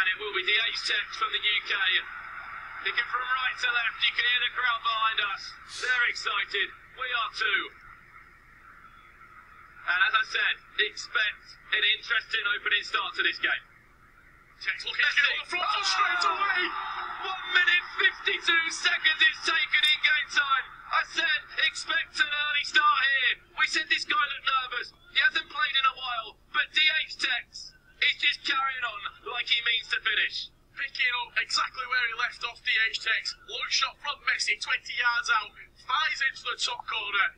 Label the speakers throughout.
Speaker 1: And it will be DHTEKKZ from the UK. Picking from right to left, you can hear the crowd behind us. They're excited, we are too. And as I said, expect an interesting opening start to this game.
Speaker 2: Tekkz looking to get on the front straight away.
Speaker 1: 1 minute 52 seconds it's taken in game time. I said, expect an early start here. We said this guy looked nervous. He hasn't played in a while, but DHTEKKZ is just carrying on like he means to finish.
Speaker 2: Picking up exactly where he left off, DHTEKKZ. Long shot from Messi, 20 yards out, fires into the top corner.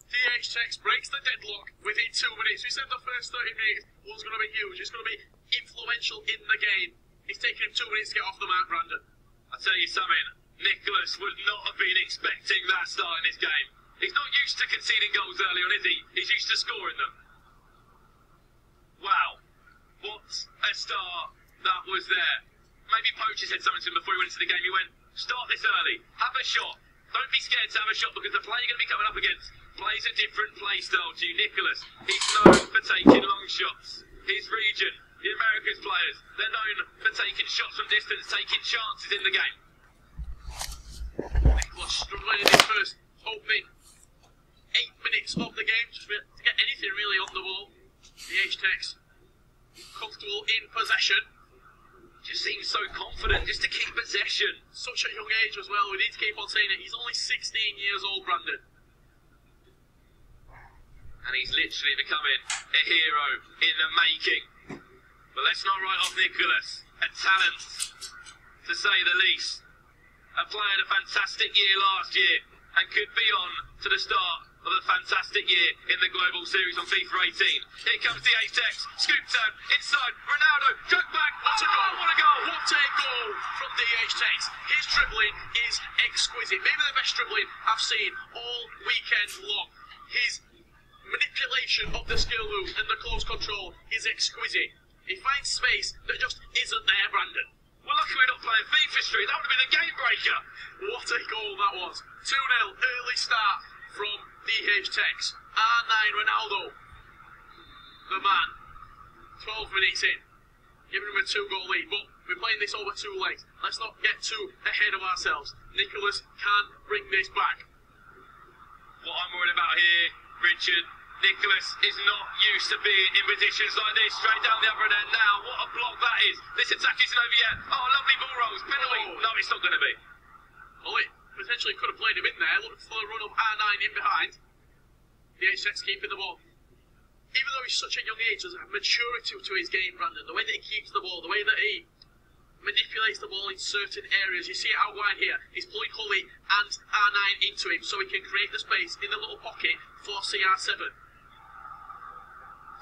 Speaker 2: DHTEKKZ breaks the deadlock within 2 minutes. We said the first 30 minutes was going to be huge. It's going to be influential in the game. It's taken him 2 minutes to get off the mark, Brandon.
Speaker 1: I'll tell you something, Nicolas would not have been expecting that start in this game. He's not used to conceding goals early on, is he? He's used to scoring them. Wow, what a start that was there. Maybe Poacher said something to him before he went into the game. He went, start this early, have a shot. Don't be scared to have a shot because the player you're going to be coming up against plays a different play style to you. Nicolas, he's known for taking long shots. His region, the Americas players, they're known for taking shots from distance, taking chances in the game.
Speaker 2: Nicolas struggling in his first opening 8 minutes of the game just to get anything really on the ball. DHTEKKZ comfortable in possession.
Speaker 1: Just seems so confident just to keep possession.
Speaker 2: Such a young age as well. We need to keep on saying it. He's only 16 years old, Brandon.
Speaker 1: And he's literally becoming a hero in the making. But let's not write off Nicolas. A talent, to say the least. A player had a fantastic year last year and could be on to the start of a fantastic year in the Global Series on FIFA 18. Here comes DHTEKKZ, scoop turn, inside, Ronaldo, drag back, what a goal, what a goal!
Speaker 2: What a goal from DHTEKKZ. His dribbling is exquisite, maybe the best dribbling I've seen all weekend long. His manipulation of the skill move and the close control is exquisite. He finds space that just isn't there, Brandon.
Speaker 1: Well, lucky we're not playing FIFA Street, that would have been a game breaker.
Speaker 2: What a goal that was. 2-0, early start from DHTEKKZ. R9 Ronaldo, the man, 12 minutes in, giving him a 2-goal lead, but we're playing this over 2 legs. Let's not get too ahead of ourselves. Nicolas can bring this back.
Speaker 1: What I'm worried about here, Richard, Nicolas is not used to being in positions like this, straight down the other end now. What a block that is. This attack isn't over yet. Oh, lovely ball rolls, penalty.
Speaker 2: Oh.
Speaker 1: No, it's not going to be.
Speaker 2: Well, it potentially could have played him in there. Look for the run of R9 in behind. DHTEKKZ keeping the ball. Even though he's such a young age, there's a maturity to his game, Brandon. The way that he keeps the ball, the way that he manipulates the ball in certain areas. You see it out wide here. He's pulling Hully and R9 into him so he can create the space in the little pocket for CR7.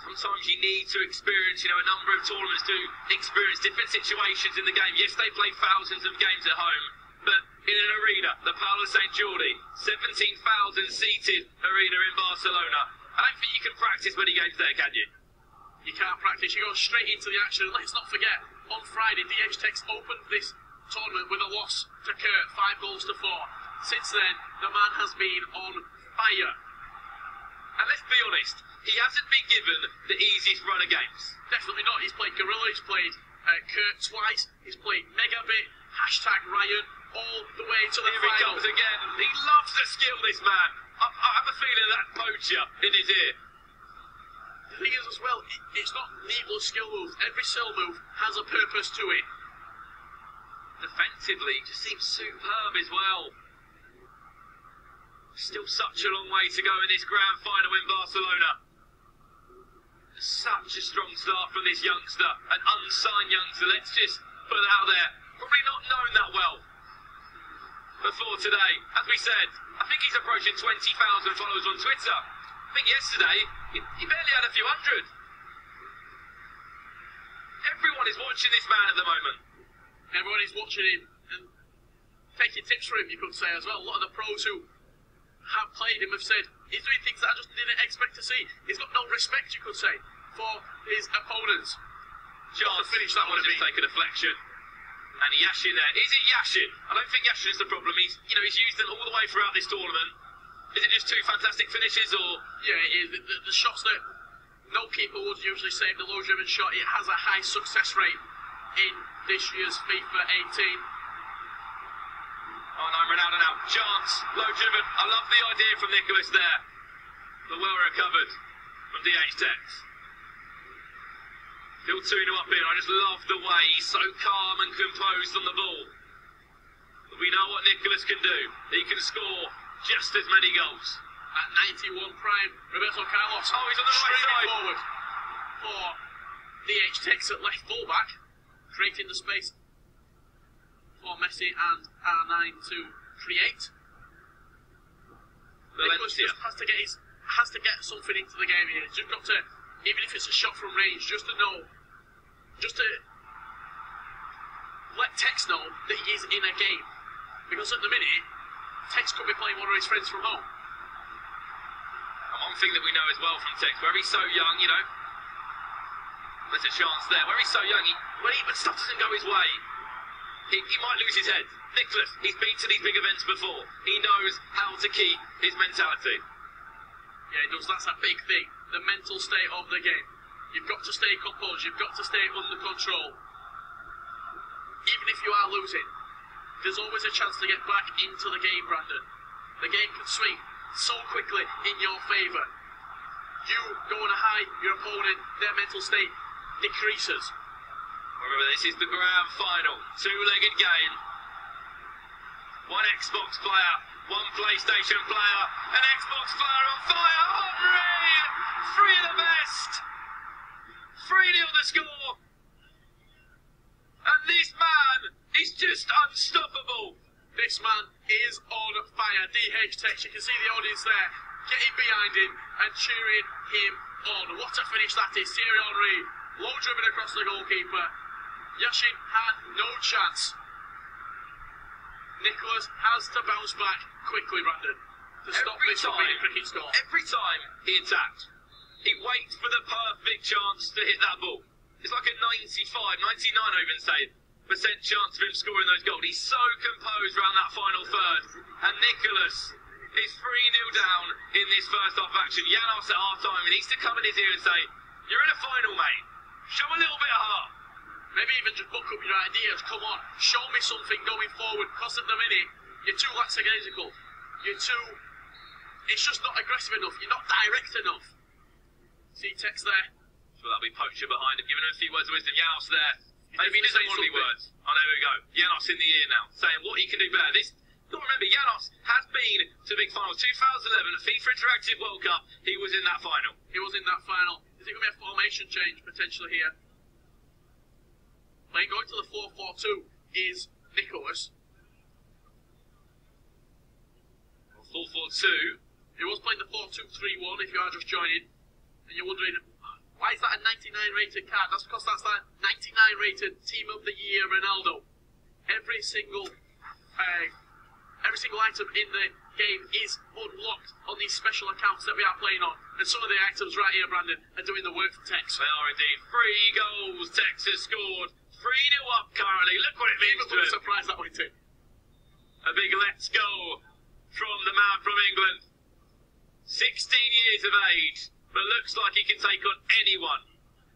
Speaker 1: Sometimes you need to experience, a number of tournaments to experience different situations in the game. Yes, they play thousands of games at home, but in an arena, the Paolo St. Jordi, 17,000 seated arena in Barcelona. I don't think you can practice many games there, can you?
Speaker 2: You can't practice, you go straight into the action. Let's not forget, on Friday, DHTEKKZ opened this tournament with a loss to Kurt, 5-4. Since then, the man has been on fire.
Speaker 1: And let's be honest, he hasn't been given the easiest run of games.
Speaker 2: Definitely not. He's played Gorilla, he's played Kurt twice, he's played Megabit, #Ryan, all the way to the
Speaker 1: Here
Speaker 2: final.
Speaker 1: He comes again. He loves the skill, this man. I have a feeling of that Poacher in his ear.
Speaker 2: The thing is as well, it's not needless skill moves. Every skill move has a purpose to it.
Speaker 1: Defensively, just seems superb as well. Still such a long way to go in this grand final in Barcelona. Such a strong start from this youngster, an unsigned youngster. Let's just put it out there. Probably not known that well before today. As we said, I think he's approaching 20,000 followers on Twitter. I think yesterday, he barely had a few hundred. Everyone is watching this man at the moment.
Speaker 2: Everyone is watching him and taking tips from him, you could say as well. A lot of the pros who have played him have said he's doing things that I just didn't expect to see. He's got no respect, you could say, for his opponents.
Speaker 1: Chance
Speaker 2: finish that one.
Speaker 1: Just take a deflection. And Yashin there. Is it Yashin? I don't think Yashin is the problem. He's used them all the way throughout this tournament. Is it just 2 fantastic finishes, or?
Speaker 2: Yeah, it is. The shots that no keeper would usually save, the low-driven shot, it has a high success rate. in this year's FIFA 18.
Speaker 1: Oh no, Ronaldo now. Chance, low driven. I love the idea from Nicolas there. But well recovered from DHTEKKZ. Still 2-0 up here. I just love the way he's so calm and composed on the ball. But we know what Nicolas can do. He can score just as many goals.
Speaker 2: At 91 prime, Roberto Carlos.
Speaker 1: Oh, he's on the right side.
Speaker 2: Forward for DHTEKKZ at left fullback, creating the space for Messi and R9 to create. Nicolas just has to get something into the game here. He's just got to, even if it's a shot from range, just to know, just to let TEKKZ know that he is in a game. Because at the minute, TEKKZ could be playing one of his friends from home.
Speaker 1: And one thing that we know as well from TEKKZ, where he's so young, you know, there's a chance there. Where he's so young, when stuff doesn't go his way, he might lose his head. Nicolas, he's been to these big events before. He knows how to keep his mentality.
Speaker 2: Yeah, he does. That's a big thing. The mental state of the game. You've got to stay composed. You've got to stay under control. Even if you are losing, there's always a chance to get back into the game, Brandon. The game can swing so quickly in your favour. You go on a high, your opponent, their mental state decreases.
Speaker 1: Remember, this is the grand final. Two-legged game. One Xbox player, one PlayStation player, an Xbox player on fire. Henry! Three of the best! 3-0 the score. And this man is just unstoppable.
Speaker 2: This man is on fire. DHTEKKZ, you can see the audience there getting behind him and cheering him on. What a finish that is. Thierry Henry, low driven across the goalkeeper. Yashin had no chance. Nicolas has to bounce back quickly, Brandon, to stop this from being a cricket score.
Speaker 1: Every time he attacked, he waits for the perfect chance to hit that ball. It's like a 95, 99 I even say, % chance of him scoring those goals. He's so composed around that final third. And Nicolas is 3-0 down in this first half of action. Janos at half-time, he needs to come in his ear and say, you're in a final, mate. Show a little bit of heart.
Speaker 2: Maybe even just book up your ideas. Come on, show me something going forward. Because at the minute, you're too lackadaisical. It's just not aggressive enough. You're not direct enough. See TEKKZ there.
Speaker 1: So that'll be Poacher behind him, giving him a few words of wisdom. Janos there. Maybe he doesn't want any words. Oh, there we go. Janos in the ear now, saying what he can do better. You'll remember, Janos has been to the big final. 2011 FIFA Interactive World Cup, he was in that final.
Speaker 2: He was in that final. Is it going to be a formation change potentially here? Going to the 4-4-2 is Nicolas.
Speaker 1: 4-4-2.
Speaker 2: He was playing the 4-2-3-1 if you are just joining. And you're wondering, why is that a 99 rated card? That's because that's that 99 rated Team of the Year Ronaldo. Every single item in the game is unlocked on these special accounts that we are playing on. And some of the items right here, Brandon, are doing the work for TEKKZ.
Speaker 1: They are indeed. 3 goals TEKKZ has scored. 3-0 up currently. Look what it means to him.
Speaker 2: Surprised that way too.
Speaker 1: A big let's go from the man from England. 16 years of age, but looks like he can take on anyone.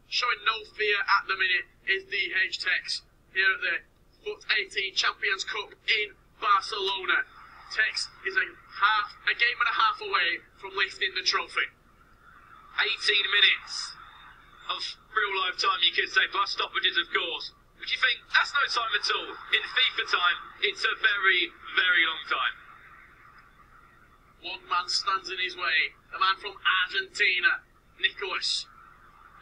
Speaker 2: Showing no fear at the minute is DHTEKKZ here at the FUT 18 Champions Cup in Barcelona. TEKKZ is a game and a half away from lifting the trophy.
Speaker 1: 18 minutes of real life time, you could say, plus stoppages, of course. But you think, that's no time at all. In FIFA time, it's a very, very long time.
Speaker 2: One man stands in his way. The man from Argentina, Nicolas.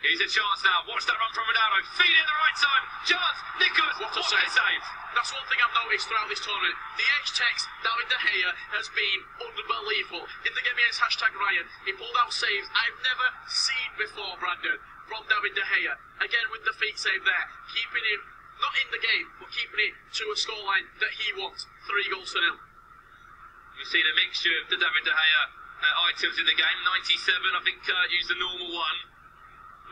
Speaker 1: Here's a chance now. Watch that run from Ronaldo. Feed it at the right time. Chance. Nicolas.
Speaker 2: What a save. That's one thing I've noticed throughout this tournament. DHTEKKZ, David De Gea, has been unbelievable. In the game against #Ryan, he pulled out saves I've never seen before, Brandon, from David De Gea. Again with the feet save there. Keeping him, not in the game, but keeping it to a scoreline that he wants. 3-0.
Speaker 1: We've seen a mixture of the David De Gea items in the game. 97, I think, used the normal one.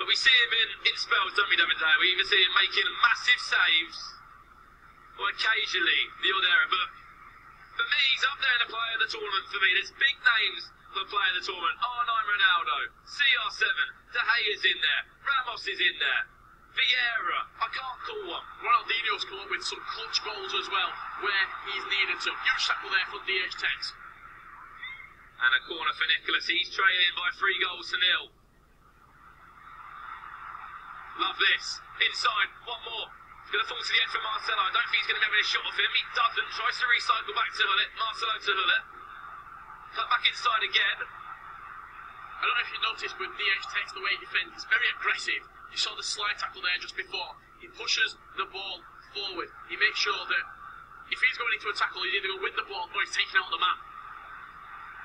Speaker 1: But we see him in spells, don't we, David De Gea? We even see him making massive saves. Or occasionally the odd error. But for me, he's up there in the player of the tournament for me. There's big names for player of the tournament. R9 Ronaldo, CR7, De Gea's in there, Ramos is in there, Vieira, I can't call one.
Speaker 2: Neo's come up with some clutch goals as well, where he's needed to. Huge tackle there from DHTEKKZ.
Speaker 1: And a corner for Nicolas. He's trailing by 3 goals to 0. Love this. Inside, one more. It's going to fall to the edge for Marcelo. I don't think he's going to be able to shot off him. He doesn't. Tries to recycle back to Hullet. Marcelo to Hullet. Cut back inside again.
Speaker 2: I don't know if you noticed, but DHTEKKZ, the way he defends, is very aggressive. You saw the slide tackle there just before. He pushes the ball forward. He makes sure that if he's going into a tackle, he's either going to win the ball or he's taken out the map.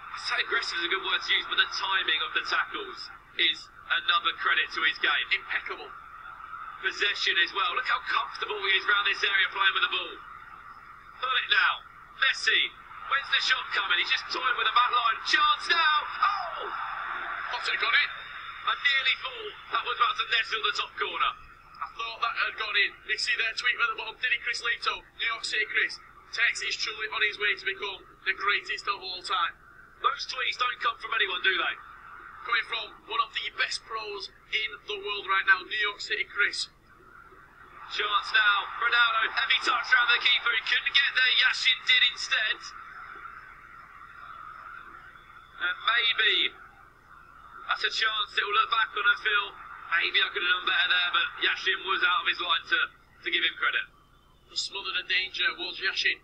Speaker 1: I say aggressive is a good word to use, but the timing of the tackles is another credit to his game.
Speaker 2: Impeccable.
Speaker 1: Possession as well. Look how comfortable he is around this area playing with the ball. Pull it now. Messi. When's the shot coming? He's just toying with the back line. Chance now. Oh!
Speaker 2: Potter got it.
Speaker 1: I nearly thought that was about to nestle the top corner.
Speaker 2: I thought that had gone in. You see their tweet at the bottom. Diddy Chris Lito, New York City Chris. Tex is truly on his way to become the greatest of all time.
Speaker 1: Those tweets don't come from anyone, do they?
Speaker 2: Coming from one of the best pros in the world right now, New York City Chris.
Speaker 1: Chance now. Ronaldo, heavy touch around the keeper. He couldn't get there. Yashin did instead. And maybe that's a chance that will look back on and feel maybe I could have done better there, but Yashin was out of his line to give him credit.
Speaker 2: The smothered a danger was Yashin.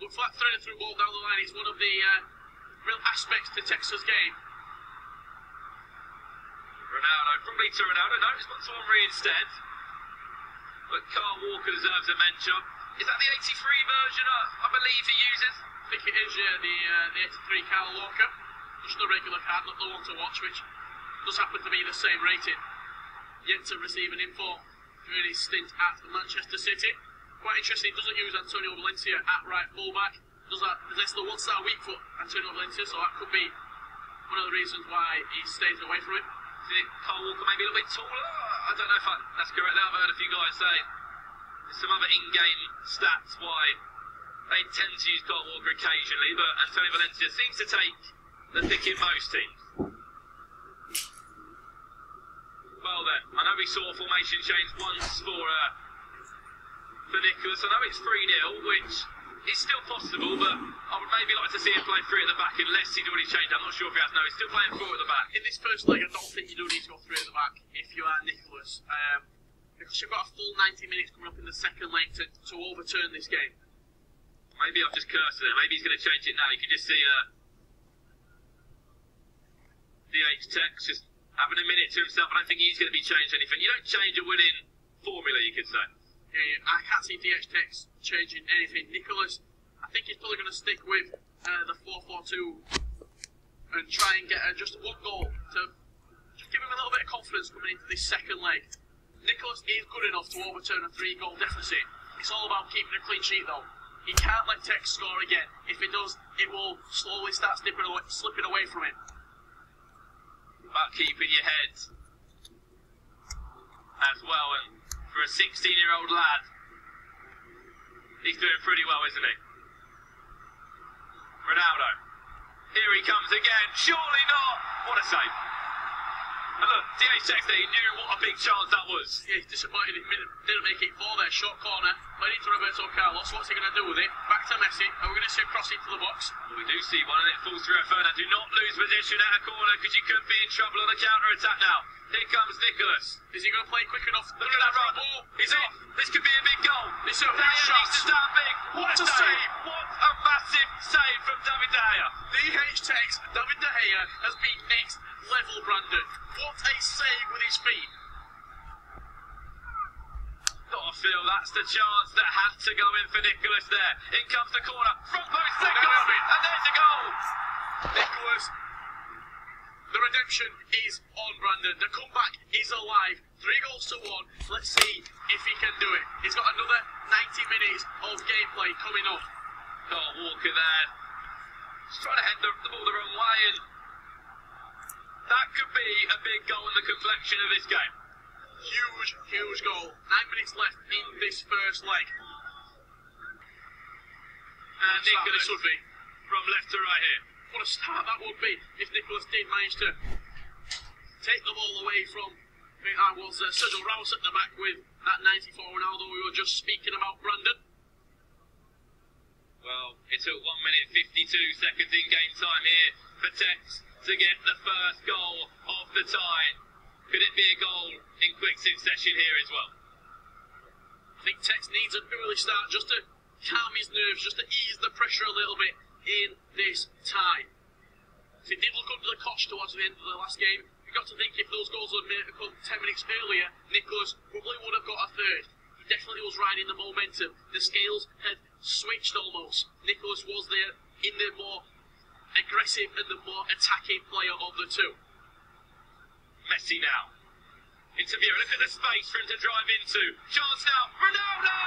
Speaker 2: Looks like threading through ball down the line is one of the real aspects to Texas' game.
Speaker 1: Ronaldo, probably to Ronaldo. No, it's got to Henry instead. But Carl Walker deserves a mention. Is that the 83 version I believe he uses?
Speaker 2: I think it is, yeah, the 83 Carl Walker. Just the regular card, not the one to watch, which does happen to be the same rating. Yet to receive an info during his stint at Manchester City. Quite interesting, he doesn't use Antonio Valencia at right fullback. Does that possess the one-star weak foot, Antonio Valencia, so that could be one of the reasons why he stays away from it.
Speaker 1: Is it Carl Walker maybe a little bit taller? I don't know if that's correct now. I've heard a few guys say there's some other in-game stats why they tend to use Carl Walker occasionally, but Antonio Valencia seems to take the pick in most teams. Well then, I know we saw a formation change once for Nicolas. I know it's 3-0, which is still possible, but I would maybe like to see him play 3 at the back unless he'd already changed. I'm not sure if he has. No, he's still playing 4 at the back.
Speaker 2: In this first leg, I don't think you do need to go 3 at the back if you are Nicolas. Because you've got a full 90 minutes coming up in the second leg to overturn this game.
Speaker 1: Maybe I've just cursed it. Maybe he's going to change it now. You can just see DHTEKKZ just having a minute to himself. I don't think he's going to be changed anything. You don't change a winning formula, you could say.
Speaker 2: Yeah, I can't see DHTEKKZ changing anything. Nicolas, I think he's probably going to stick with the 4-4-2 and try and get just one goal to just give him a little bit of confidence coming into this second leg. Nicolas is good enough to overturn a 3-goal deficit. It's all about keeping a clean sheet, though. He can't let TEKKZ score again. If it does, it will slowly start slipping away from him.
Speaker 1: About keeping your head as well, and for a 16-year-old lad, he's doing pretty well, isn't he? Ronaldo, here he comes again, surely not! What a save! And look, DHTEKKZ, he knew what a big chance that was.
Speaker 2: Yeah, he's disappointed he didn't make it for there. Short corner, played into Roberto Carlos. What's he going to do with it? Back to Messi. Are we going to see a cross into the box?
Speaker 1: Well, we do see one, and it falls through a Ferdinand. Do not lose position at a corner, because you could be in trouble on a counter-attack now. Here comes Nicolas.
Speaker 2: Is he going to play quick enough?
Speaker 1: Look at that run. He's in. This could be a big goal.
Speaker 2: This is a big shot.
Speaker 1: Needs to stand big.
Speaker 2: What a save.
Speaker 1: What a massive save from David De Gea.
Speaker 2: DHTEKKZ, David De Gea has been next level, Brandon. What a save with his feet.
Speaker 1: Gotta feel that's the chance that had to go in for Nicolas there. In comes the corner. Front post, Nicolas, and there's a goal.
Speaker 2: Nicolas, the redemption is on, Brandon. The comeback is alive. 3-1. Let's see if he can do it. He's got another 90 minutes of gameplay coming up.
Speaker 1: Carl Walker there. He's trying to head the ball the wrong way, and that could be a big goal in the complexion of this game. Huge goal. 9 minutes left in this first leg. And Nicolas would be from left to right here.
Speaker 2: What a start that would be if Nicolas did manage to take the ball away from think that was Sergio Ramos at the back with that 94 Ronaldo we were just speaking about, Brandon.
Speaker 1: Well, it took 1 minute 52 seconds in game time here for Tex to get the first goal of the tie. Could it be a goal in quick succession here as well?
Speaker 2: I think Tex needs an early start just to calm his nerves, just to ease the pressure a little bit in this tie. So it did look under the cosh towards the end of the last game. You've got to think if those goals had come 10 minutes earlier, Nicolas probably would have got a third. He definitely was riding the momentum. The scales had switched almost. Nicolas was there in the more aggressive and the more attacking player of the two.
Speaker 1: Messi now. Into Vieira. Look at the space for him to drive into. Chance now. Ronaldo!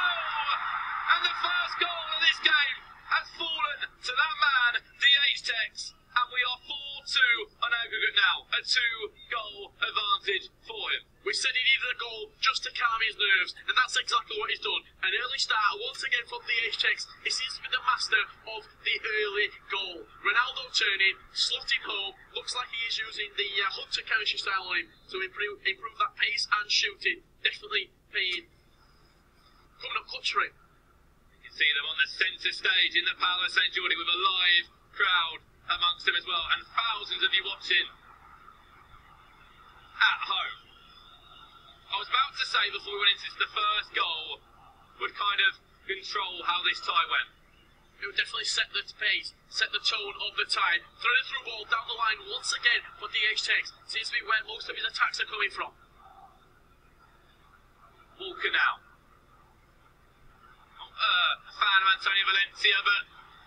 Speaker 1: And the first goal of this game has fallen to that man, DHTEKKZ. And we are 4-2 on aggregate now. A 2-goal advantage for him.
Speaker 2: We said he needed a goal just to calm his nerves, and that's exactly what he's done. An early start once again from DHTEKKZ. He seems to be the master of the early goal. Ronaldo turning, slotting home. Looks like he is using the Hunter chemistry style on him to improve that pace and shooting. Definitely paying. Coming up clutch for him.
Speaker 1: You can see them on the centre stage in the Palace St Geordie with a live crowd amongst them as well, and thousands of you watching at home. I was about to say before we went into this, the first goal would kind of control how this tie went.
Speaker 2: It would definitely set the pace, set the tone of the tie. Threaded through ball down the line once again for DHTEKKZ. Seems to be where most of his attacks are coming from.
Speaker 1: Walker now. Fan of Antonio Valencia, but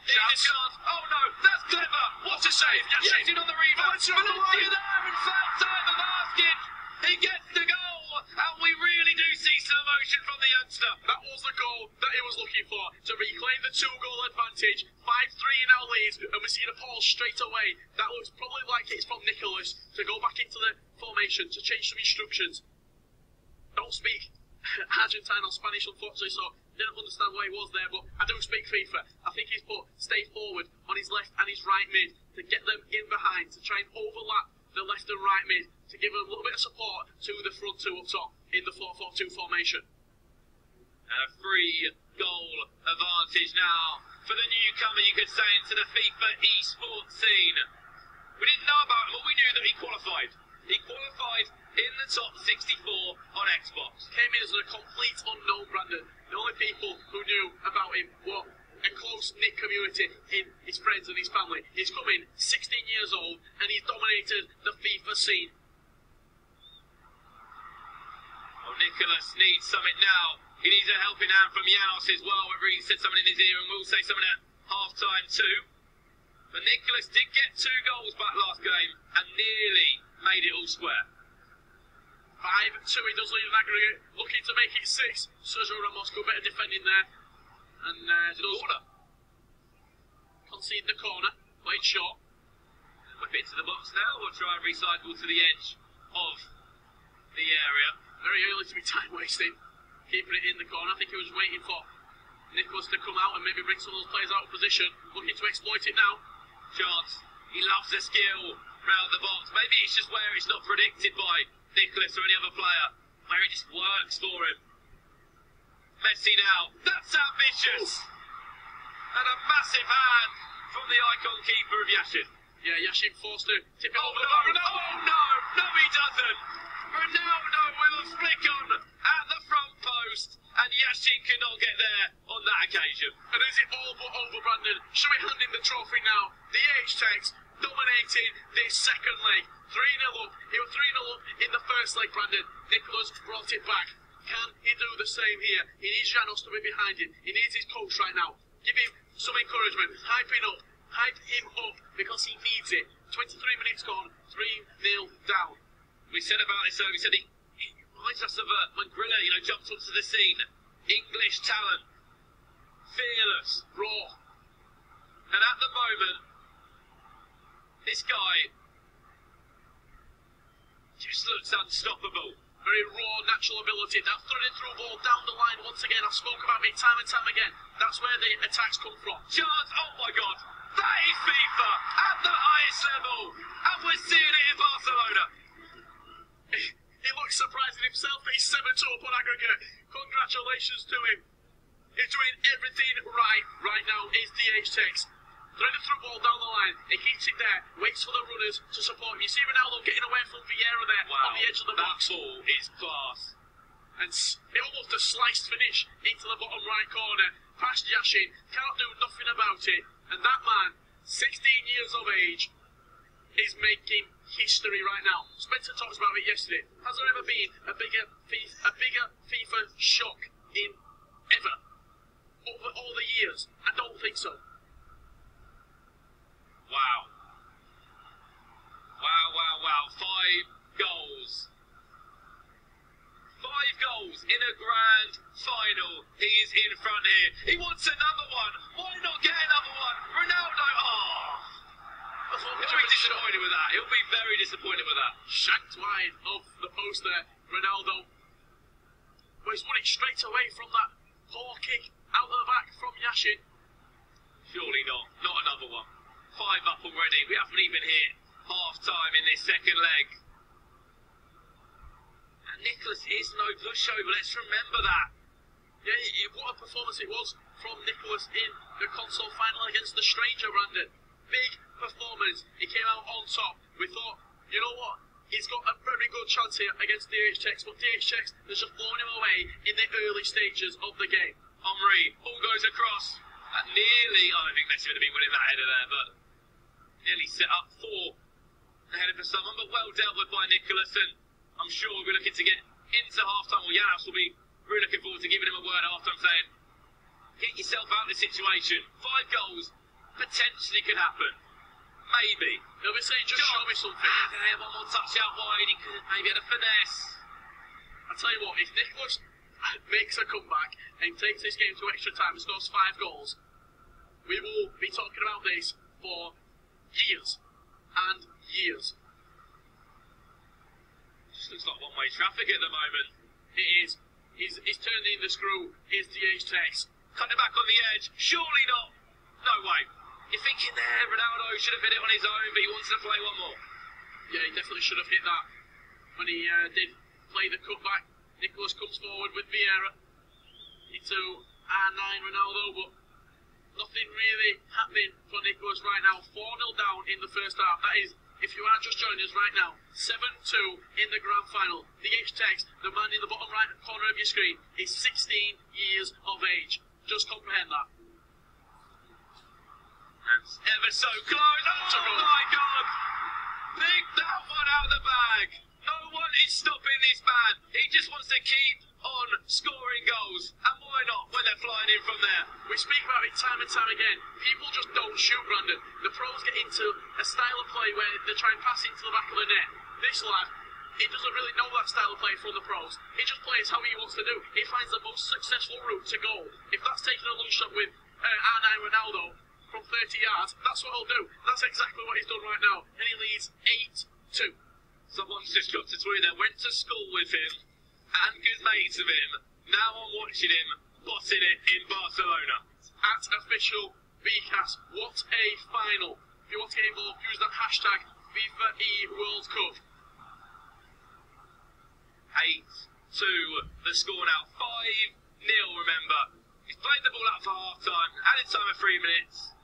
Speaker 1: chance. Oh no, that's clever. What a save. Yashin on the rebound. Valencia there in third time of asking. He gets the goal, and we really do see some emotion from the youngster.
Speaker 2: That was the goal that he was looking for, to reclaim the 2-goal advantage. 5-3 now leads, and we see the ball straight away. That looks probably like it's from Nicolas to go back into the formation, to change some instructions. Don't speak Argentine or Spanish, unfortunately, so didn't understand why he was there, but I do speak FIFA. I think he's put stay forward on his left and his right mid to get them in behind, to try and overlap the left and right mid, to give them a little bit of support to the front two up top in the 4-4-2 formation.
Speaker 1: And a 3-goal advantage now for the newcomer, you could say, into the FIFA esports scene. We didn't know about him, but we knew that he qualified. He qualified in the top 64 on Xbox.
Speaker 2: Came in as a complete unknown, Brandon. The only people who knew about him were a close-knit community in his friends and his family. He's come in 16 years old and he's dominated the FIFA scene.
Speaker 1: Oh, Nicolas needs something now. He needs a helping hand from Janos as well, whether he said something in his ear and will say something at half-time too. But Nicolas did get 2 goals back last game and nearly made it all square.
Speaker 2: 5-2, he does lead an aggregate, looking to make it 6. Sergio Ramos, good bit of defending there. And does concede the corner, played short.
Speaker 1: Whip it to the box now, or try and recycle to the edge of the area.
Speaker 2: Very early to be time wasting, keeping it in the corner. I think he was waiting for Nicolas to come out and maybe bring some of those players out of position, looking to exploit it now.
Speaker 1: Chance, he loves the skill round the box. Maybe it's just where it's not predicted by Nicolas or any other player, where it just works for him. Messi now, that's ambitious! And a massive hand from the icon keeper of Yashin.
Speaker 2: Yeah, Yashin forced to tip it over.
Speaker 1: No, he doesn't! Ronaldo with a flick on at the front post, and Yashin cannot get there on that occasion.
Speaker 2: And is it all but over, Brandon? Should we hand him the trophy now? DHTEKKZ dominating this second leg. 3-0 up. He was 3-0 up in the first leg, Brandon. Nicolas brought it back. Can he do the same here? He needs Janos to be behind him. He needs his coach right now. Give him some encouragement. Hype him up because he needs it. 23 minutes gone, 3-0 down.
Speaker 1: We said about this earlier, we said he reminds us of Mangrilla, jumped onto the scene. English talent. Fearless.
Speaker 2: Raw.
Speaker 1: And at the moment, this guy just looks unstoppable.
Speaker 2: Very raw, natural ability. That threaded through ball down the line once again. I've spoken about it time and time again. That's where the attacks come from.
Speaker 1: Chance, oh my God. That is FIFA at the highest level. And we're seeing it in Barcelona.
Speaker 2: He looks surprised in himself that he's 7-2 up on aggregate. Congratulations to him. He's doing everything right now is DHTEKKZ. Threaded through ball down the line. He keeps it there, waits for the runners to support him. You see Ronaldo getting away from Vieira there on the edge of the box.
Speaker 1: That ball is class.
Speaker 2: And it almost a sliced finish into the bottom right corner. Past Yashin, can't do nothing about it. And that man, 16 years of age, is making history right now. Spencer talks about it yesterday. Has there ever been a bigger FIFA shock in ever? Over all the years? I don't think so.
Speaker 1: Wow. Wow. 5 goals. 5 goals in a grand final. He is in front here. He wants another one. Why not get another one? Ronaldo. He'll be disappointed with that. He'll be very disappointed with that.
Speaker 2: Shanked wide of the post there. Ronaldo. But he's won it straight away from that poor kick out of the back from Yashin.
Speaker 1: Surely not. Not another one. 5 up already. We haven't even hit half time in this second leg. And Nicolas is no pushover. Let's remember that.
Speaker 2: Yeah, what a performance it was from Nicolas in the console final against the stranger, Brandon. Big performance. He came out on top. We thought, you know what? He's got a very good chance here against DHTEKKZ, but DHTEKKZ has just blown him away in the early stages of the game.
Speaker 1: Henry, ball goes across. Nearly, I don't think Messi would have been winning that header there, but nearly set up for the header for someone, but well dealt with by Nicolas, and I'm sure we'll be looking to get into half-time. Well, Janos will be really looking forward to giving him a word after I'm saying, get yourself out of the situation. 5 goals potentially could happen. Maybe.
Speaker 2: He'll be saying, just show me something.
Speaker 1: One more touch out wide, he could maybe had a finesse.
Speaker 2: I'll tell you what, if Nicolas makes a comeback and takes this game to extra time and scores 5 goals, we will be talking about this for years and years.
Speaker 1: Just looks like one-way traffic at the moment.
Speaker 2: It is. He's turning the screw. Here's DHTEKKZ.
Speaker 1: Cutting back on the edge. Surely not. No way. You're thinking there, Ronaldo should have hit it on his own, but he wants to play one more.
Speaker 2: Yeah, he definitely should have hit that when he did play the cutback. Nicolas comes forward with Vieira into R9 Ronaldo, but nothing really happening for Nicolas right now. 4-0 down in the first half. That is, if you are just joining us right now, 7-2 in the grand final. DHTEKKZ, the man in the bottom right corner of your screen, is 16 years of age. Just comprehend that.
Speaker 1: That's ever so close. Oh my God! Pick that one out of the bag. No one is stopping this man. He just wants to keep on scoring goals. And why not when they're flying in from there?
Speaker 2: We speak about it time and time again. People just don't shoot, Brandon. The pros get into a style of play where they try and pass into the back of the net. This lad, he doesn't really know that style of play from the pros. He just plays how he wants to do. He finds the most successful route to goal. If that's taking a lunch shot with R9 Ronaldo from 30 yards, that's what he'll do. That's exactly what he's done right now. And he leads 8-2.
Speaker 1: Someone's just got to tweet that went to school with him and good mates of him. Now I'm watching him bossing it in Barcelona.
Speaker 2: At official BCAS, what a final. If you want to get involved, use that hashtag FIFA E World Cup.
Speaker 1: 8-2 the score now. 5-0, remember. He's played the ball out for half time, added time of 3 minutes.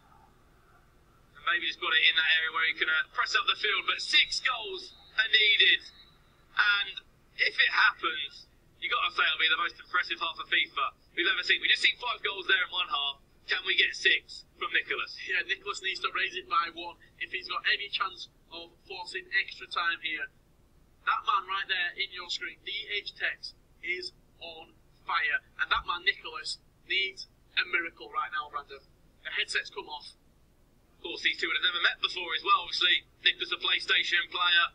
Speaker 1: And maybe he's got it in that area where he can press up the field, but 6 goals are needed. And if it happens, you've got to say it'll be the most impressive half of FIFA we've ever seen. We just seen 5 goals there in one half. Can we get 6 from Nicolas?
Speaker 2: Yeah, Nicolas needs to raise it by 1 if he's got any chance of forcing extra time here. That man right there in your screen, DHTEKKZ, is on fire. And that man, Nicolas, needs a miracle right now, Brandon. The headsets come off.
Speaker 1: Of course, these two would have never met before as well. Obviously, Nicolas a PlayStation player,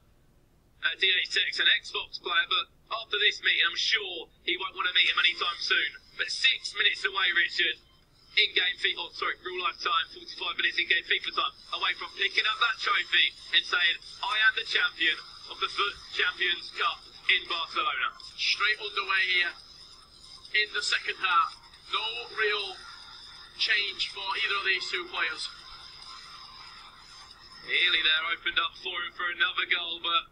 Speaker 1: DHTEKKZ an Xbox player, but after this meeting, I'm sure he won't want to meet him anytime soon. But 6 minutes away, Richard, in-game FIFA, real life time, 45 minutes in-game FIFA time, away from picking up that trophy and saying, I am the champion of the FUT Champions Cup in Barcelona.
Speaker 2: Straight underway here in the second half. No real change for either of these two players.
Speaker 1: Healy there opened up for him for another goal, but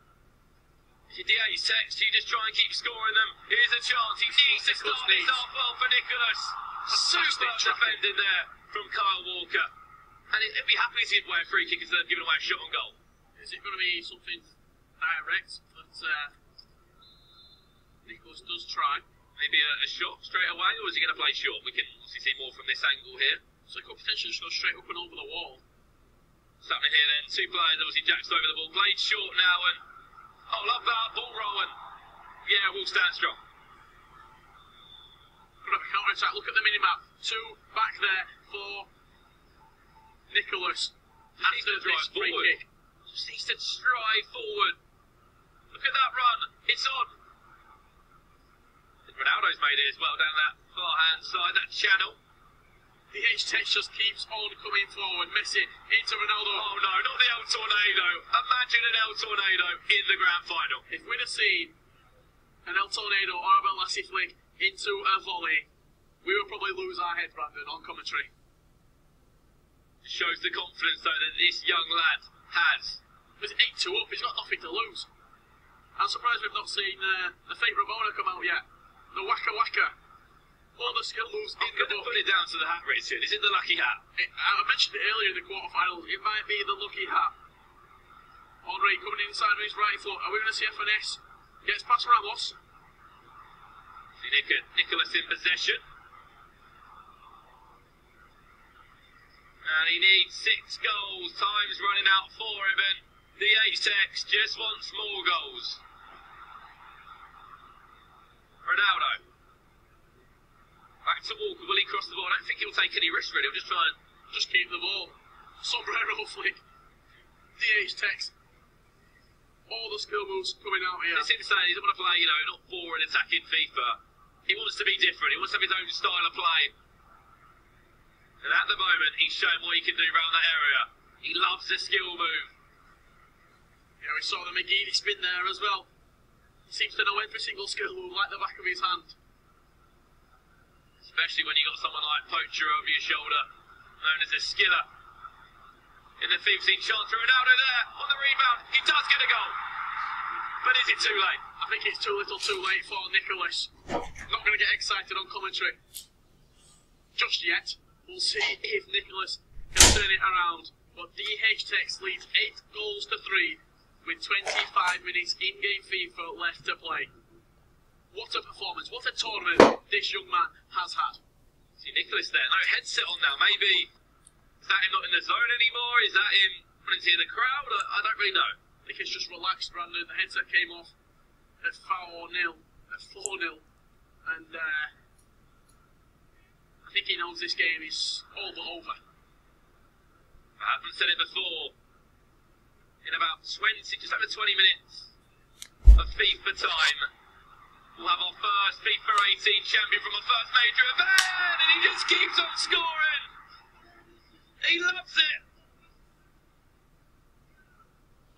Speaker 1: If you're DHTEKKZ, you just try and keep scoring them. Here's a chance. He needs to start this off well for Nicolas. Super defending there from Kyle Walker. And he'd be happy to give away a free kick instead of giving away a shot on goal.
Speaker 2: Is it going to be something direct that Nicolas does try?
Speaker 1: Maybe a shot straight away, or is he going to play short? We can obviously see more from this angle here.
Speaker 2: So he could potentially just go straight up and over the wall.
Speaker 1: What's happening here then? Two players, obviously Jack's over the ball. Played short now, and oh, love that, ball rolling. Yeah, we'll stand strong.
Speaker 2: Could have a counter-attack. Look at the mini-map. Two back there for Nicolas. After this free kick.
Speaker 1: Just needs to stride forward. Look at that run. It's on. Ronaldo's made it as well down that far-hand side, that channel.
Speaker 2: DHTEKKZ just keeps on coming forward. Messi into Ronaldo.
Speaker 1: Oh no, not the El Tornado. Imagine an El Tornado in the grand final.
Speaker 2: If we'd have seen an El Tornado or a Balassi flick into a volley, we would probably lose our head, Brandon, on commentary.
Speaker 1: Shows the confidence, though, that this young lad has.
Speaker 2: It's 8-2 up, he's got nothing to lose. I'm surprised we've not seen the fake Ramona come out yet. The Waka Waka. All the skill moves in the book.
Speaker 1: Put it down to the hat, Richard. Is it the lucky hat?
Speaker 2: I mentioned it earlier in the quarterfinals. It might be the lucky hat. Henry coming inside with his right foot. Are we going to see a finesse? Gets past Ramos.
Speaker 1: See Nicolas in possession. And he needs 6 goals. Time's running out for him, and DHTEKKZ just wants more goals. Ronaldo. Back to Walker. Will he cross the ball? I don't think he'll take any risk, really. He'll just try and
Speaker 2: just keep the ball. Sombrero flick. DHTEKKZ. All the skill moves coming out here.
Speaker 1: It's insane. He doesn't want to play, not boring attacking FIFA. He wants to be different. He wants to have his own style of play. And at the moment, he's showing what he can do around that area. He loves the skill move.
Speaker 2: Yeah, we saw the McGeady spin there as well. He seems to know every single skill move like the back of his hand.
Speaker 1: Especially when you've got someone like Poacher over your shoulder, known as a skiller. In the 15th chance for Ronaldo there, on the rebound, he does get a goal. But is it too late?
Speaker 2: I think it's too little too late for Nicolas. Not going to get excited on commentary just yet. We'll see if Nicolas can turn it around. But DHTEKKZ leads 8 goals to 3 with 25 minutes in-game FIFA left to play. What a performance, what a tournament this young man has had.
Speaker 1: See Nicolas there, no headset on now, maybe. Is that him not in the zone anymore? Is that him wanting to hear the crowd? I don't really know.
Speaker 2: I think it's just relaxed, Brandon. The headset came off at 4-0. And I think he knows this game is all but over.
Speaker 1: I haven't said it before. In about just over 20 minutes of FIFA time, we'll have our first FIFA 18 champion from our first major event, and he just keeps on scoring. He loves it.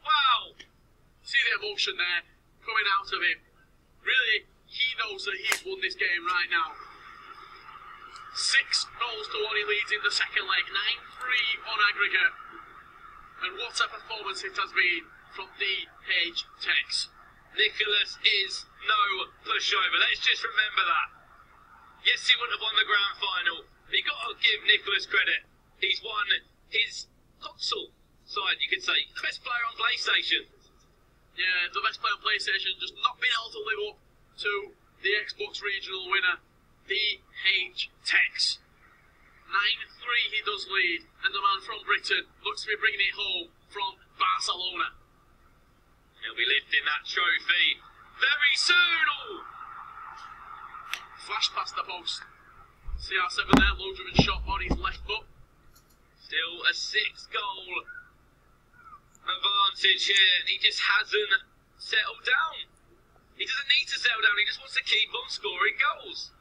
Speaker 1: Wow.
Speaker 2: See the emotion there coming out of him. Really, he knows that he's won this game right now. 6 goals to 1 he leads in the second leg, 9-3 on aggregate. And what a performance it has been from DHTEKKZ.
Speaker 1: Nicolas is no pushover. Let's just remember that. Yes, he wouldn't have won the grand final, but you've got to give Nicolas credit. He's won his console side, you could say. The best player on PlayStation.
Speaker 2: Yeah, the best player on PlayStation, just not been able to live up to the Xbox regional winner, DHTEKKZ. 9-3 he does lead, and the man from Britain looks to be bringing it home from Barcelona.
Speaker 1: He'll be lifting that trophy very soon. Oh.
Speaker 2: Flash past the post. CR7 there, low-driven shot on his left foot.
Speaker 1: Still a 6-goal advantage here, and he just hasn't settled down. He doesn't need to settle down, he just wants to keep on scoring goals.